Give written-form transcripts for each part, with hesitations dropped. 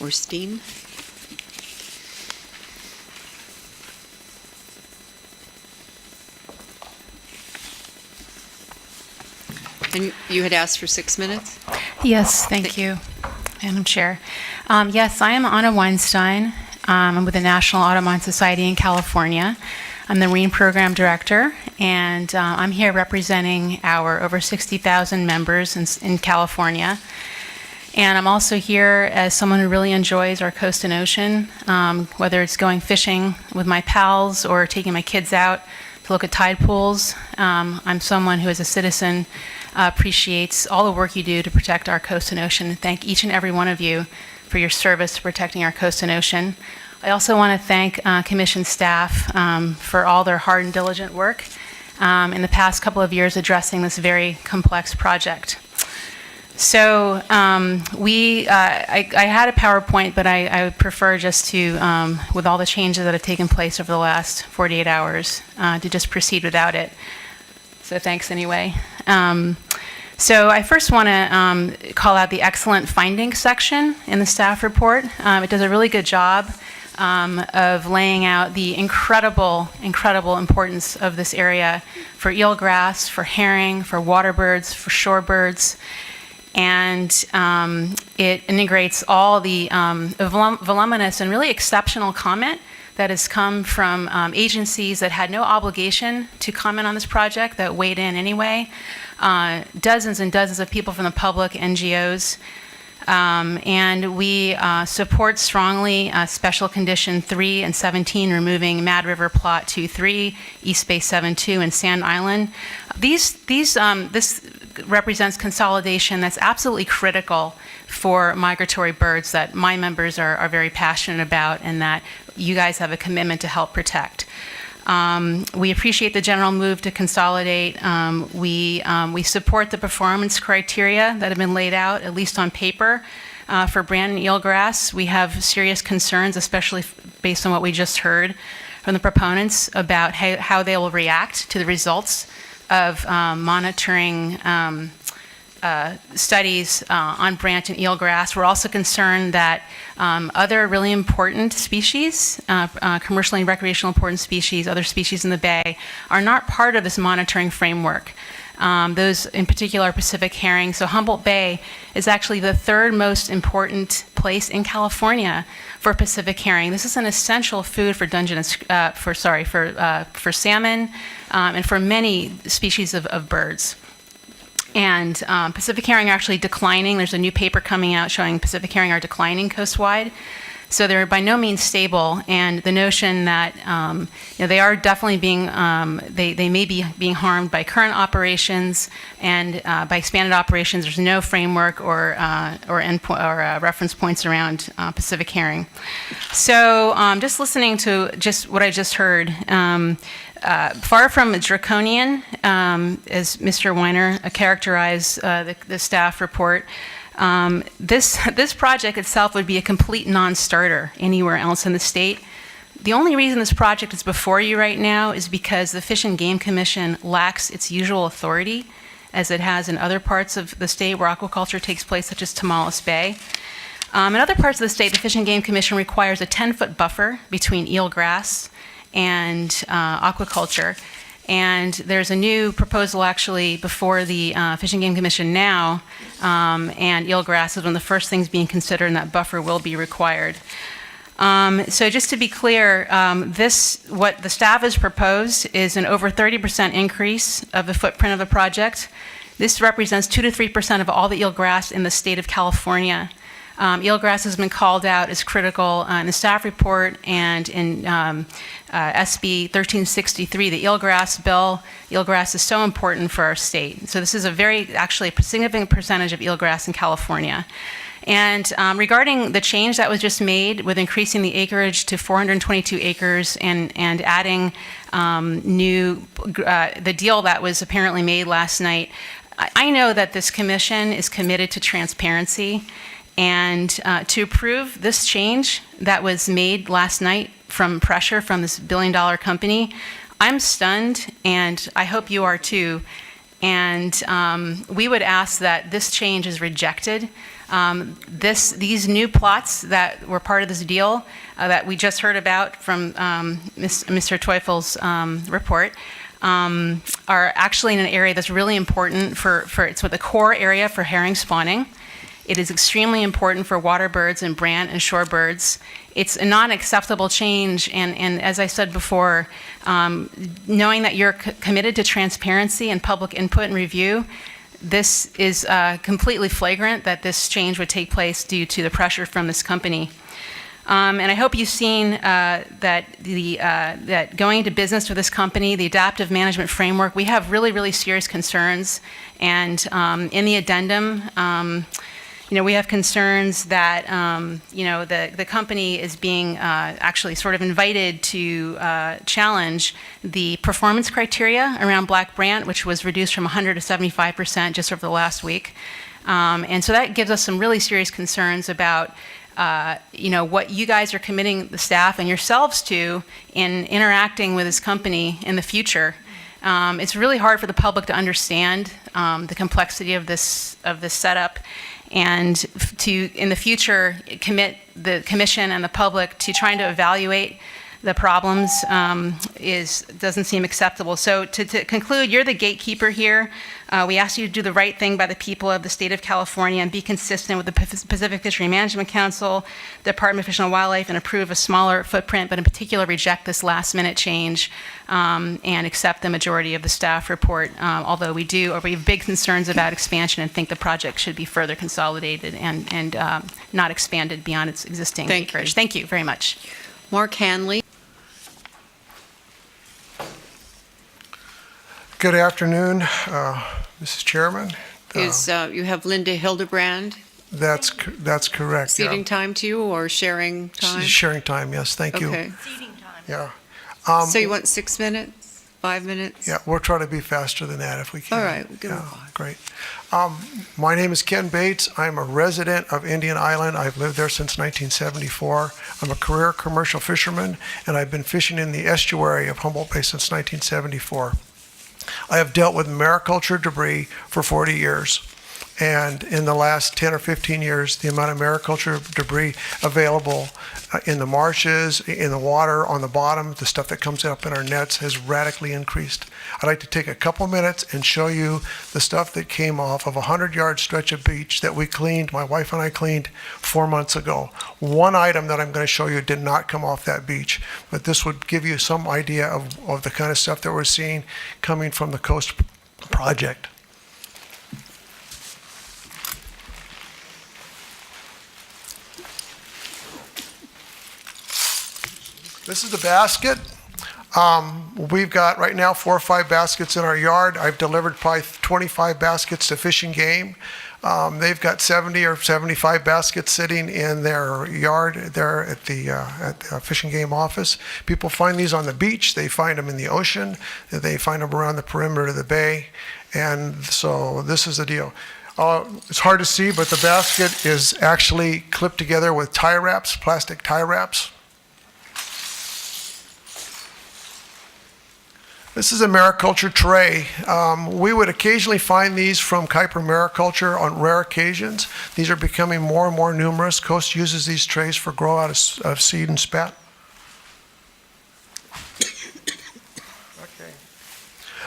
Orstein. And you had asked for 6 minutes? Yes, thank you, Madam Chair. Yes, I am Anna Weinstein. I'm with the National Audubon Society in California. I'm the Marine Program Director, and I'm here representing our over 60,000 members in California. And I'm also here as someone who really enjoys our coast and ocean, whether it's going fishing with my pals or taking my kids out to look at tide pools. I'm someone who, as a citizen, appreciates all the work you do to protect our coast and ocean. And thank each and every one of you for your service to protecting our coast and ocean. I also want to thank Commission staff for all their hard and diligent work in the past couple of years addressing this very complex project. So I had a PowerPoint, but I would prefer just to, with all the changes that have taken place over the last 48 hours, to just proceed without it. So thanks anyway. So I first want to call out the excellent findings section in the staff report. It does a really good job of laying out the incredible importance of this area for eelgrass, for herring, for water birds, for shorebirds. And it integrates all the voluminous and really exceptional comment that has come from agencies that had no obligation to comment on this project that weighed in anyway, dozens and dozens of people from the public, NGOs, and we support strongly Special Condition 3 and 17, removing Mad River Plot 2-3, East Bay 7-2, and Sand Island. This represents consolidation that's absolutely critical for migratory birds that my members are very passionate about and that you guys have a commitment to help protect. We appreciate the general move to consolidate. We support the performance criteria that have been laid out, at least on paper, for Brandon eelgrass. We have serious concerns, especially based on what we just heard from the proponents about how they will react to the results of monitoring studies on branch and eelgrass. We're also concerned that other really important species, commercially and recreational important species, other species in the bay, are not part of this monitoring framework. Those in particular are Pacific herring. So Humboldt Bay is actually the third most important place in California for Pacific herring. This is an essential food for for salmon and for many species of birds. And Pacific herring are actually declining. There's a new paper coming out showing Pacific herring are declining coastwide. So they're by no means stable. And the notion that they are definitely being, they may be being harmed by current operations and by expanded operations. There's no framework or reference points around Pacific herring. So just listening to just what I just heard, far from draconian, as Mr. Weiner characterized the staff report, this project itself would be a complete non-starter anywhere else in the state. The only reason this project is before you right now is because the Fish and Game Commission lacks its usual authority, as it has in other parts of the state where aquaculture takes place, such as Tomales Bay. In other parts of the state, the Fish and Game Commission requires a 10-foot buffer between eelgrass and aquaculture. And there's a new proposal actually before the Fish and Game Commission now, and eelgrass is one of the first things being considered, and that buffer will be required. So just to be clear, what the staff has proposed is an over 30% increase of the footprint of the project. This represents 2 to 3% of all the eelgrass in the state of California. Eelgrass has been called out as critical in the staff report and in SB 1363, the eelgrass bill. Eelgrass is so important for our state. So this is actually a significant percentage of eelgrass in California. And regarding the change that was just made with increasing the acreage to 422 acres and adding the deal that was apparently made last night, I know that this commission is committed to transparency. And to approve this change that was made last night from pressure from this billion-dollar company, I'm stunned, and I hope you are too. And we would ask that this change is rejected. These new plots that were part of this deal that we just heard about from Mr. Teufel's report are actually in an area that's really important for it's the core area for herring spawning. It is extremely important for water birds and brant and shorebirds. It's a non-acceptable change, and as I said before, knowing that you're committed to transparency and public input and review, this is completely flagrant that this change would take place due to the pressure from this company. And I hope you've seen that going into business with this company, the adaptive management framework, we have really, really serious concerns. And in the addendum, we have concerns that the company is being actually sort of invited to challenge the performance criteria around black brant, which was reduced from 100 to 75% just over the last week. And so that gives us some really serious concerns about what you guys are committing the staff and yourselves to in interacting with this company in the future. It's really hard for the public to understand the complexity of this setup, and to, in the future, commit the commission and the public to trying to evaluate the problems doesn't seem acceptable. So to conclude, you're the gatekeeper here. We ask you to do the right thing by the people of the state of California and be consistent with the Pacific Fishery Management Council, the Department of Fish and Wildlife, and approve a smaller footprint, but in particular reject this last-minute change and accept the majority of the staff report, although we have big concerns about expansion and think the project should be further consolidated and not expanded beyond its existing acreage. Thank you very much. Mark Hanley. Good afternoon, Mrs. Chairman. You have Linda Hildebrand That's correct. ceding time to you or sharing time? Sharing time, yes, thank you. Okay. Yeah. So you want 6 minutes, 5 minutes? Yeah, we'll try to be faster than that if we can. All right, we'll give it Yeah, 5. great. My name is Ken Bates. I'm a resident of Indian Island. I've lived there since 1974. I'm a career commercial fisherman, and I've been fishing in the estuary of Humboldt Bay since 1974. I have dealt with mariculture debris for 40 years. And in the last 10 or 15 years, the amount of mariculture debris available in the marshes, in the water, on the bottom, the stuff that comes up in our nets has radically increased. I'd like to take a couple minutes and show you the stuff that came off of a 100-yard stretch of beach that we cleaned, my wife and I cleaned 4 months ago. One item that I'm going to show you did not come off that beach, but this would give you some idea of the kind of stuff that we're seeing coming from the Coast Project. This is the basket. We've got right now 4 or 5 baskets in our yard. I've delivered probably 25 baskets to Fish and Game. They've got 70 or 75 baskets sitting in their yard there at the Fish and Game office. People find these on the beach. They find them in the ocean. They find them around the perimeter of the bay. And so this is the deal. It's hard to see, but the basket is actually clipped together with tie wraps, plastic tie wraps. This is a mariculture tray. We would occasionally find these from Kuiper Mariculture on rare occasions. These are becoming more and more numerous. Coast uses these trays for grow out of seed and spat. Okay.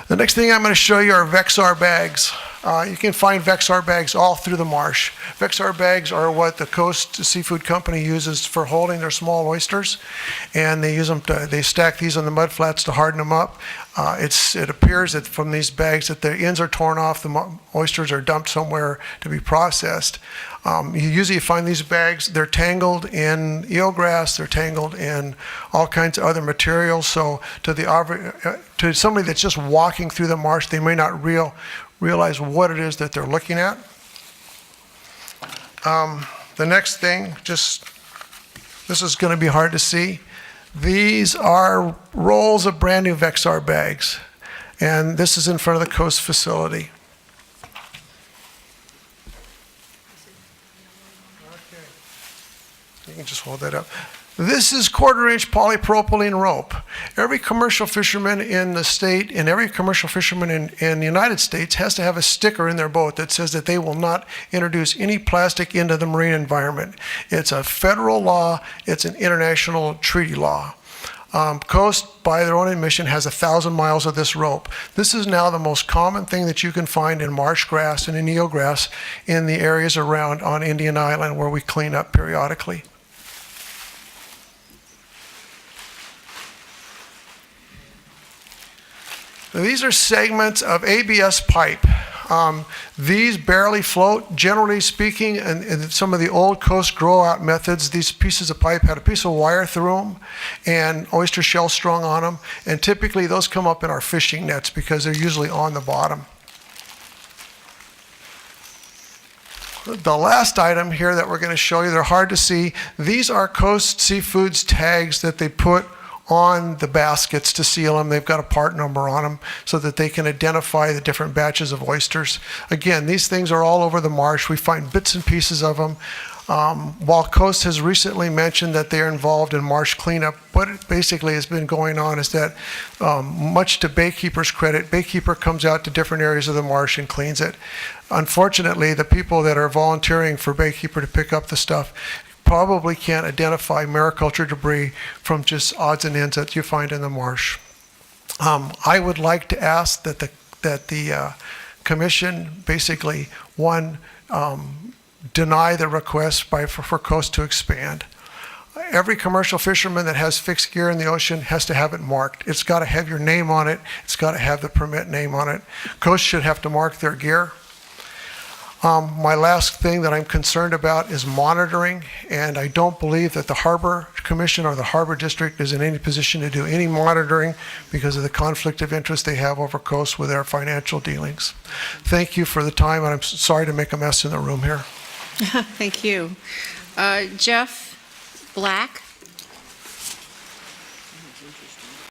The next thing I'm going to show you are Vexar bags. You can find Vexar bags all through the marsh. Vexar bags are what the Coast Seafood Company uses for holding their small oysters, and they use them they stack these on the mud flats to harden them up. It appears that from these bags that the ends are torn off, the oysters are dumped somewhere to be processed. You usually find these bags, they're tangled in eelgrass, they're tangled in all kinds of other materials, so to somebody that's just walking through the marsh, they may not realize what it is that they're looking at. The next thing, this is going to be hard to see. These are rolls of brand new Vexar bags, and this is in front of the Coast facility. You can just hold that up. This is quarter-inch polypropylene rope. Every commercial fisherman in the state and every commercial fisherman in the United States has to have a sticker in their boat that says that they will not introduce any plastic into the marine environment. It's a federal law. It's an international treaty law. Coast, by their own admission, has 1,000 miles of this rope. This is now the most common thing that you can find in marsh grass and in eelgrass in the areas around on Indian Island where we clean up periodically. Now, these are segments of ABS pipe. These barely float. Generally speaking, in some of the old coast grow-out methods, these pieces of pipe had a piece of wire through them and oyster shell strung on them. And typically, those come up in our fishing nets because they're usually on the bottom. The last item here that we're going to show you, they're hard to see. These are Coast Seafoods tags that they put on the baskets to seal them. They've got a part number on them so that they can identify the different batches of oysters. Again, these things are all over the marsh. We find bits and pieces of them. While Coast has recently mentioned that they're involved in marsh cleanup, what it basically has been going on is that, much to Baykeeper's credit, Baykeeper comes out to different areas of the marsh and cleans it. Unfortunately, the people that are volunteering for Baykeeper to pick up the stuff probably can't identify mariculture debris from just odds and ends that you find in the marsh. I would like to ask that the commission basically, one, deny the request for Coast to expand. Every commercial fisherman that has fixed gear in the ocean has to have it marked. It's got to have your name on it. It's got to have the permit name on it. Coast should have to mark their gear. My last thing that I'm concerned about is monitoring, and I don't believe that the Harbor Commission or the Harbor District is in any position to do any monitoring because of the conflict of interest they have over Coast with their financial dealings. Thank you for the time, and I'm sorry to make a mess in the room here. Thank you. Jeff Black?